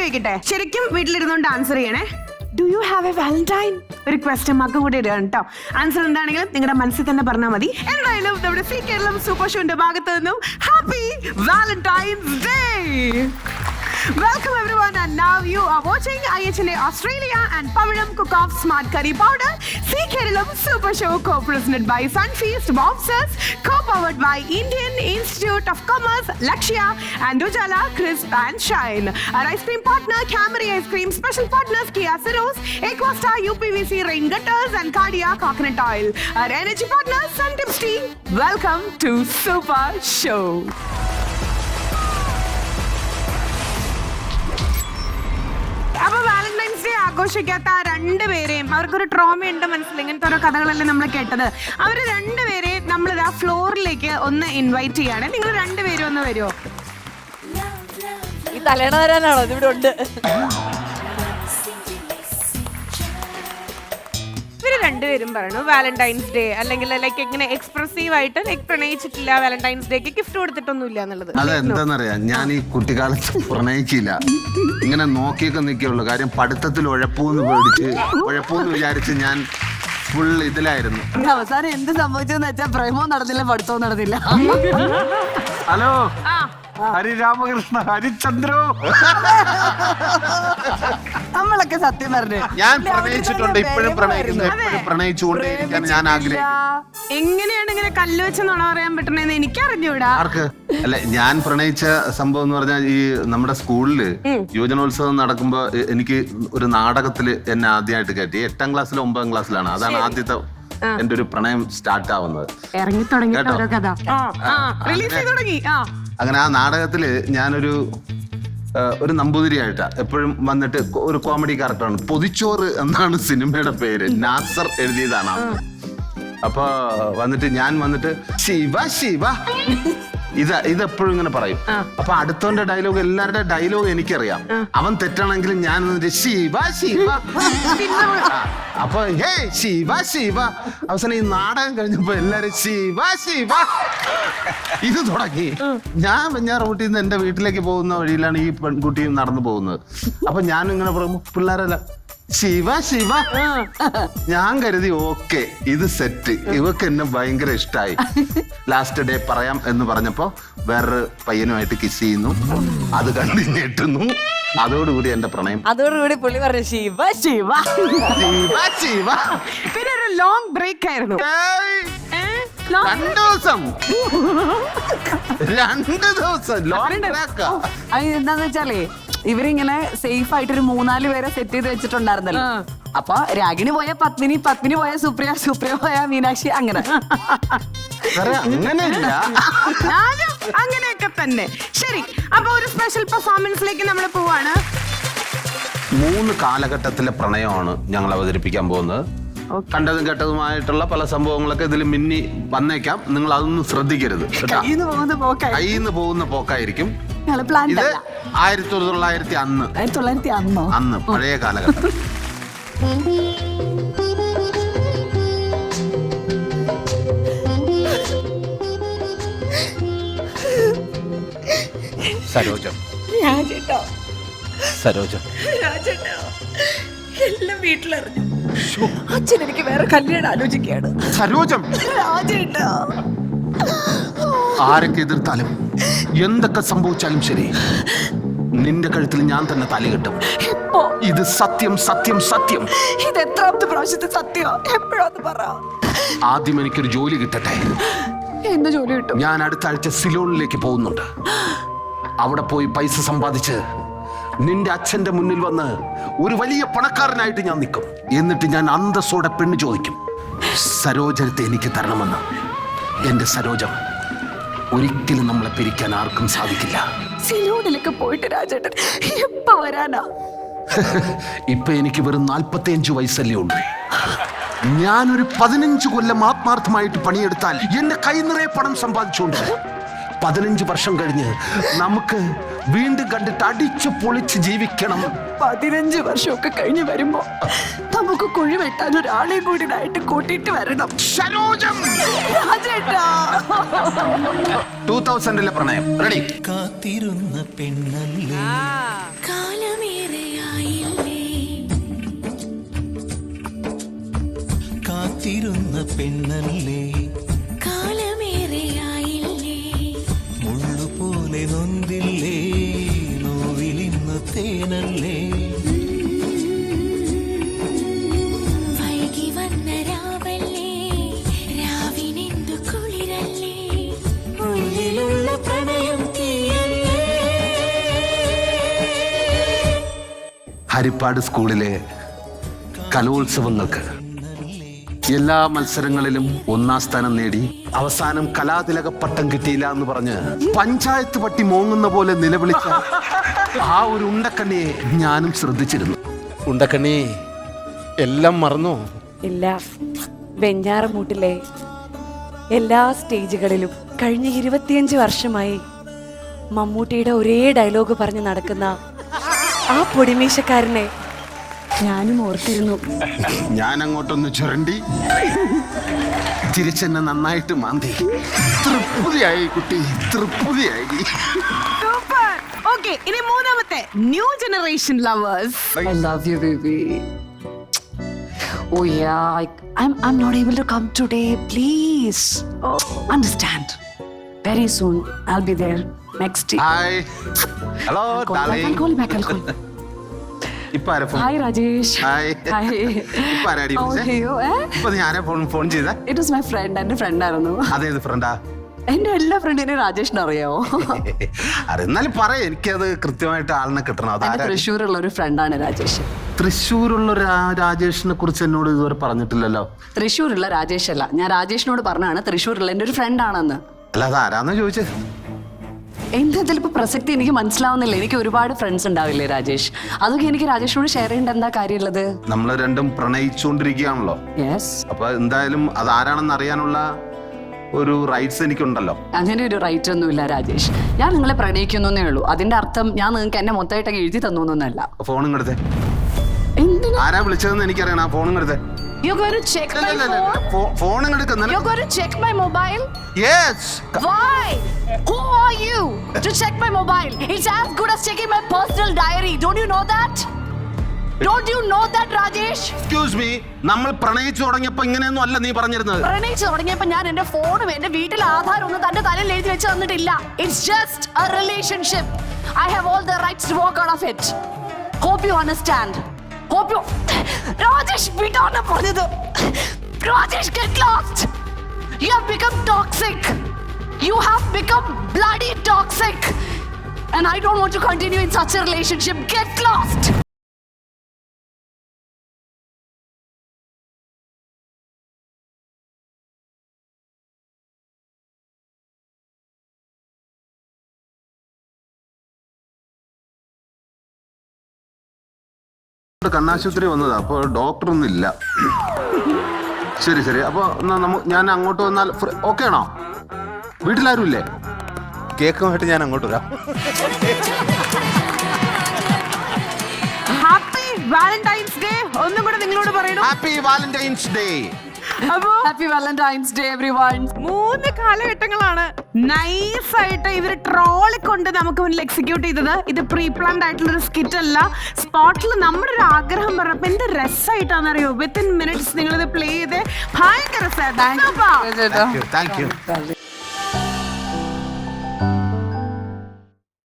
ചോദിക്കട്ടെ, ശരിക്കും വീട്ടിലിരുന്നോണ്ട് ആൻസർ ചെയ്യണേ. Do you have a valentine? ഒരു ക്വസ്റ്റ്യൻ മാർക്ക് കൂടി ഇടുകയാണ് കേട്ടോ. ആൻസർ എന്താണെങ്കിലും നിങ്ങളുടെ മനസ്സിൽ തന്നെ പറഞ്ഞാൽ മതി. എന്തായാലും നമ്മുടെ സി കേരളം സൂപ്പർ ഷോന്റെ ഭാഗത്ത് നിന്നും happy Valentine's day. Welcome everyone, and now you are watching IHNA Australia and Pavaram Cook-Off Smart Curry Powder, C Kerala Super Show, co-presented by Sunfeast Mobsters, co-powered by Indian Institute of Commerce, Lakshya, and Ujala Crisp and Shine. Our ice cream partner, Camry Ice Cream, special partners Kia Ceros, Aquastar, UPVC Rain Gutters, and Cardia Coconut Oil. Our energy partner, Suntips Tea. Welcome to Super Show. അപ്പൊ Valentine's day ആഘോഷിക്കാത്ത രണ്ടുപേരെയും, അവർക്കൊരു trauma ഉണ്ട് മനസ്സിൽ, ഇങ്ങനത്തെ ഓരോ കഥകളെല്ലാം നമ്മൾ കേട്ടത്. അവർ രണ്ടുപേരെയും നമ്മൾ ആ ഫ്ലോറിലേക്ക് ഒന്ന് ഇൻവൈറ്റ് ചെയ്യാണ്. നിങ്ങൾ രണ്ടുപേരും ഒന്ന് വരുമോ? ഈ തലേണ വരാനാണോ ഇവിടെ ഉണ്ട്? ഇവര് രണ്ടുപേരും പറയണു വാലന്റൈൻസ് ഡേ അല്ലെങ്കിൽ ലൈക്ക് എങ്ങനെ എക്സ്പ്രസീവ് ആയിട്ട് ലൈക്ക് പ്രണയിച്ചിട്ടില്ല, വാലന്റൈൻസ് ഡേക്ക് ഗിഫ്റ്റ് കൊടുത്തിട്ടൊന്നും ഇല്ല എന്നുള്ളത്. അതെന്താന്നറിയാം, ഞാൻ ഈ കുട്ടിക്കാലത്ത് പ്രണയിച്ചില്ല, ഇങ്ങനെ നോക്കിയൊക്കെ നിൽക്കുള്ളൂ. കാര്യം പഠിത്തത്തിൽ ഉഴപ്പൂന്ന് വിചാരിച്ച് ഞാൻ ഫുൾ ഇതിലായിരുന്നു. അവസാനം എന്ത് സംഭവിച്ചെന്ന് വെച്ചാൽ പ്രേമവും നടന്നില്ല, പഠിത്തവും നടന്നില്ല. ഹലോ, ഹരിരാമകൃഷ്ണ, ഹരിചന്ദ്രോ. നമ്മളൊക്കെ സത്യം പറഞ്ഞു, ഞാൻ പ്രണയിച്ചിട്ടുണ്ട്, ഇപ്പോഴും പ്രണയിക്കുന്നു, എപ്പോഴും പ്രണയിച്ചുകൊണ്ടേയിരിക്കാൻ ഞാൻ ആഗ്രഹിക്കുന്നു. എങ്ങനെയാണ് ഇങ്ങനെ കല്ല് വെച്ച് നുണ പറയാൻ പറ്റണെന്ന് എനിക്ക് അറിഞ്ഞൂടാ. ആർക്ക് അല്ല, ഞാൻ പ്രണയിച്ച സംഭവം എന്ന് പറഞ്ഞാൽ ഈ നമ്മുടെ സ്കൂളില് യുവജനോത്സവം നടക്കുമ്പോ എനിക്ക് ഒരു നാടകത്തില് എന്നെ ആദ്യമായിട്ട് കയറ്റി. 8ാം ക്ലാസ്സിലോ 9ാം ക്ലാസ്സിലാണ്. അതാണ് ആദ്യത്തെ എന്റെ ഒരു പ്രണയം സ്റ്റാർട്ട് ആവുന്നത്. ഇറങ്ങി തുടങ്ങി അങ്ങനെ ആ നാടകത്തില് ഞാനൊരു നമ്പൂതിരിയായിട്ടാ എപ്പോഴും വന്നിട്ട് ഒരു കോമഡി ക്യാരക്ടറാണ്. പൊതിച്ചോറ് എന്നാണ് സിനിമയുടെ പേര്, നാസർ എഴുതിയതാണ്. അപ്പൊ ഞാൻ വന്നിട്ട് ശിവ ശിവ ഇതെപ്പോഴും ഇങ്ങനെ പറയും. അപ്പൊ അടുത്തവന്റെ ഡയലോഗ്, എല്ലാവരുടെ ഡയലോഗ് എനിക്കറിയാം. അവൻ തെറ്റാണെങ്കിലും ഞാൻ വന്നിട്ട് ശിവ ശിവ. അപ്പൊ ഹേ ശിവ ശിവ. അവസാനം ഈ നാടകം കഴിഞ്ഞപ്പോ എല്ലാരും ശിവ ശിവ ഇത് തുടങ്ങി. ഞാൻ വെഞ്ഞാറൂട്ടിൽ നിന്ന് എന്റെ വീട്ടിലേക്ക് പോകുന്ന വഴിയിലാണ് ഈ പെൺകുട്ടിയും നടന്നു പോകുന്നത്. അപ്പൊ ഞാനും ഇങ്ങനെ പറയുമ്പോ പിള്ളേരല്ല ശിവ ശിവ. ഞാൻ കരുതി ഓക്കെ ഇത് സെറ്റ്, ഇവക്ക് എന്നെ ഭയങ്കര ഇഷ്ടമായി. ലാസ്റ്റ് ഡേ പറയാം എന്ന് പറഞ്ഞപ്പോ വേറൊരു പയ്യനുമായിട്ട് കിസ് ചെയ്യുന്നു. അത് കണ്ട് ഞെട്ടുന്നു. അതോടുകൂടി എന്റെ പ്രണയം. അതോടുകൂടി പുള്ളി പറഞ്ഞു ശിവ ശിവ ശിവ ശിവ. പിന്നെ ഒരു ലോങ് ബ്രേക്ക് ആയിരുന്നു. 2 ദിവസം ലോങ് ബ്രേക്ക്. എന്താന്ന് വെച്ചാലേ ഇവരിങ്ങനെ സേഫ് ആയിട്ട് ഒരു 3-4 പേരെ സെറ്റ് ചെയ്ത് വെച്ചിട്ടുണ്ടായിരുന്നല്ലോ. അപ്പൊ രാഗിണി പോയ പത്മിനി, പത്മിനി പോയ സുപ്രിയ, സുപ്രിയ പോയ മീനാക്ഷി, അങ്ങനെ അങ്ങനെയല്ല, അങ്ങനെയൊക്കെ തന്നെ. ശരി, അപ്പൊ ഒരു സ്പെഷ്യൽ പെർഫോമൻസിലേക്ക് നമ്മൾ പോവാണ്. 3 കാലഘട്ടത്തിലെ പ്രണയമാണ് ഞങ്ങൾ അവതരിപ്പിക്കാൻ പോകുന്നത്. കണ്ടതും കേട്ടതുമായിട്ടുള്ള പല സംഭവങ്ങളൊക്കെ ഇതിൽ മിന്നി വന്നേക്കാം. നിങ്ങൾ അതൊന്നും ശ്രദ്ധിക്കരുത്. കയ്യിന്ന് പോകുന്ന പോക്കായിരിക്കും. ഇത് 1900 അന്ന് പഴയ കാലഘട്ടം. സരോജം, സരോജം എല്ലാം വീട്ടിലറിഞ്ഞു. അച്ഛൻ എനിക്ക് വേറെ കല്യാണം ആലോചിക്കുകയാണ്. സരോജം, രാജേട്ടാ, ആരൊക്കെ എതിർത്താലും എന്തൊക്കെ സംഭവിച്ചാലും ശരി, നിന്റെ കഴുത്തിൽ ഞാൻ തന്നെ തല കെട്ടും. ഇത് സത്യം സത്യം സത്യം. ഇത് എത്രാമത്തെ പ്രാവശ്യത്തെ സത്യം? എപ്പോഴാന്ന് പറ. ആദ്യം എനിക്കൊരു ജോലി കിട്ടട്ടെ. എന്ത് ജോലി കിട്ടും? ഞാൻ അടുത്ത ആഴ്ച സിലോണിലേക്ക് പോകുന്നുണ്ട്. അവിടെ പോയി പൈസ സമ്പാദിച്ച് നിന്റെ അച്ഛന്റെ മുന്നിൽ വന്ന് ഒരു വലിയ പണക്കാരനായിട്ട് ഞാൻ നിൽക്കും. എന്നിട്ട് ഞാൻ അന്തസ്സോടെ പെണ്ണ് ചോദിക്കും, സരോജത്തെ എനിക്ക് തരണമെന്ന്. എന്റെ സരോജം, ഒരിക്കലും നമ്മളെ പിരിക്കാൻ ആർക്കും സാധിക്കില്ല. സിലോണിലൊക്കെ പോയിട്ട് രാജേട്ടൻ എപ്പോ വരാനാ? ഇപ്പൊ എനിക്ക് വെറും 45 വയസ്സല്ലേ ഉള്ളൂ. ഞാനൊരു 15 കൊല്ലം ആത്മാർത്ഥമായിട്ട് പണിയെടുത്താൽ എന്റെ കൈ നിറയെ പണം സമ്പാദിച്ചുകൊണ്ട് 15 വർഷം കഴിഞ്ഞ് നമുക്ക് വീണ്ടും കണ്ടിട്ട് അടിച്ചു പൊളിച്ച് ജീവിക്കണം. 15 വർഷമൊക്കെ കഴിഞ്ഞ് വരുമ്പോ നമുക്ക് കുഴി വെട്ടാൻ ഒരാളെ കൂടി ആയിട്ട് കൂട്ടിയിട്ട് വരണം. സരോജം, 2000 പ്രണയം റെഡി. കാത്തിരുന്ന പെണ്ണല്ലേ കാലമേ കാത്തിരുന്ന പെണ്ണല്ലേ കാലമേറെയായില്ലേ മുള്ളുപോലെ നൊന്തില്ലേ നോവിലിന്ന് തേനല്ലേ വൈകി വന്ന രാവല്ലേ രാവിനെന്തു കുളിരല്ലേ ഉള്ളിലുള്ള പ്രണയം തീയല്ലേ ഹരിപ്പാട് സ്കൂളിലെ കലോത്സവങ്ങൾക്ക് എല്ലാ മത്സരങ്ങളിലും 1ാം സ്ഥാനം നേടി അവസാനം കലാതിലക പട്ടം കിട്ടിയില്ല എന്ന് പറഞ്ഞ് പഞ്ചായത്ത് പട്ടി മോങ്ങുന്ന പോലെ നിലവിളിച്ച ആ ഒരു ഉണ്ടക്കണ്ണിയെ ഞാനും ശ്രദ്ധിച്ചിരുന്നു. ഉണ്ടക്കണ്ണി എല്ലാം മറന്നോ? ഇല്ല, വെഞ്ഞാറമൂട്ടിലെ എല്ലാ സ്റ്റേജുകളിലും കഴിഞ്ഞ 25 വർഷമായി മമ്മൂട്ടിയുടെ ഒരേ ഡയലോഗ് പറഞ്ഞ് നടക്കുന്ന ആ പൊടിമീശക്കാരനെ ഞാനും ഓർത്തിരുന്നു. ഞാൻ അങ്ങോട്ടൊന്ന് ചുരണ്ടി തിരിച്ചെന്നെ നന്നായിട്ട് മാന്തി. തൃപ്തിയായി കുട്ടി, തൃപ്തിയായി. സൂപ്പർ. ഓക്കെ, ഇനി മൂന്നാമത്തെ new generation lovers. I love you, baby. Oh yeah, I'm not able to come today. Please, understand. Very soon, I'll be there next week. Hi, hello I'll call back. I'll call back. ഇപ്പൊ ആരാ phone? Hi, Rajesh. Hi. Hi. ഇപ്പൊ ആരാടി How വിളിച്ചേ? are you? ഇപ്പൊ നീ ആരാ phone ചെയ്ത? It was my friend. എൻ്റെ ഫ്രണ്ടായിരുന്നു. അതേത് ഫ്രണ്ടാ? എൻ്റെ എല്ലാ ഫ്രണ്ടിനെ രാജേഷിനെ അറിയാവോ? എന്നാലും പറയാ, എനിക്കത് കൃത്യമായിട്ട് ആളിനെ കിട്ടണം. എൻ്റെ അതാരാ? തൃശ്ശൂരുള്ള ഒരു ഫ്രണ്ടാണ് രാജേഷ്. തൃശ്ശൂരുള്ള രാജേഷിനെ കുറിച്ച് എന്നോട് ഇതുവരെ പറഞ്ഞിട്ടില്ലല്ലോ. തൃശ്ശൂരുള്ള രാജേഷ് അല്ല, ഞാൻ രാജേഷിനോട് പറഞ്ഞാണ് തൃശ്ശൂരുള്ള എൻ്റെ ഒരു ഫ്രണ്ടാണെന്ന്. അല്ല, അത് ആരാന്ന് ചോദിച്ചത്? എന്താ ഇതിലിപ്പോ പ്രസക്തി എനിക്ക് മനസ്സിലാവുന്നില്ല. എനിക്ക് ഒരുപാട് ഫ്രണ്ട്സ് ഉണ്ടാവില്ലേ രാജേഷ്, അതൊക്കെ എനിക്ക് രാജേഷിനോട് ഷെയർ ചെയ്യേണ്ട എന്താ കാര്യമുള്ളത്? നമ്മൾ രണ്ടും പ്രണയിച്ചുകൊണ്ടിരിക്കുകയാണല്ലോ. യെസ്, അപ്പൊ എന്തായാലും അത് ആരാണെന്ന് അറിയാനുള്ള ഒരു റൈറ്റ്സ് എനിക്കുണ്ടല്ലോ. അങ്ങനെ ഒരു റൈറ്റ് ഒന്നുമില്ല രാജേഷ്. ഞാൻ നിങ്ങളെ പ്രണയിക്കുന്നേ ഉള്ളൂ. അതിന്റെ അർത്ഥം ഞാൻ നിങ്ങൾക്ക് എന്നെ മൊത്തമായിട്ടൊക്കെ എഴുതി തന്നൊന്നല്ല. ഫോണും എടുത്തേ. എന്തിനാ? ആരാ വിളിച്ചതെന്ന് എനിക്കറിയണം. ഫോണും എടുത്തേ. You're going to check my phone? ഫോണും എടുക്കുന്ന. You're going to check my mobile? Yes. Why? Who are you to check my mobile? It's as good as checking my personal diary. Don't you know that? Don't you know that, Rajesh? Excuse me, നമ്മൾ പ്രണയിച്ചു തുടങ്ങിയപ്പോ ഇങ്ങനെയൊന്നും അല്ല നീ പറഞ്ഞിരുന്നത്. പ്രണയിച്ചു തുടങ്ങിയപ്പോ ഞാൻ എന്റെ ഫോണും എന്റെ വീട്ടിലെ ആധാരം ഒന്നും തന്റെ തലയിൽ എഴുതി വെച്ച് തന്നിട്ടില്ല. It's just a relationship. I have all the rights to walk out of it. Hope you understand. Hope you... Rajesh, വിടാനാ പറഞ്ഞത്. Rajesh, get lost. You have become toxic. You have become bloody toxic. And I don't want to continue in such a relationship. Get lost. കണ്ണാശുപത്രി വന്നതാ, അപ്പൊ doctor ഒന്നും ഇല്ല. ശരി, അപ്പൊ ഞാൻ അങ്ങോട്ട് വന്നാൽ ഓക്കെ ആണോ? വീട്ടിലാരും ഇല്ലേ? കേക്കുമായിട്ട് ഞാൻ അങ്ങോട്ട് വരാം. ഹാപ്പി വാലന്റൈൻസ് ഡേ ഒന്നും കൂടെ നിങ്ങളോട് പറയണം. Happy Valentine's day. അപ്പോ Happy Valentine's Day, everyone. 3 കാലഘട്ടങ്ങളാണ് നൈസായിട്ട് ഇവര് ട്രോളി കൊണ്ട് നമുക്ക് മുന്നിൽ എക്സിക്യൂട്ട് ചെയ്തത്. ഇത് പ്രീ പ്ലാൻഡ് ആയിട്ടുള്ള ഒരു സ്കിറ്റ് അല്ല. സ്പോട്ടിൽ നമ്മുടെ ഒരു ആഗ്രഹം പറഞ്ഞപ്പോ എന്ത് രസമായിട്ടാണെന്നറിയോ, വിത്തിൻ മിനിറ്റ്സ് നിങ്ങൾ ഇത് പ്ലേ ചെയ്ത് ഭയങ്കര രസമായിരുന്നു. Thank you.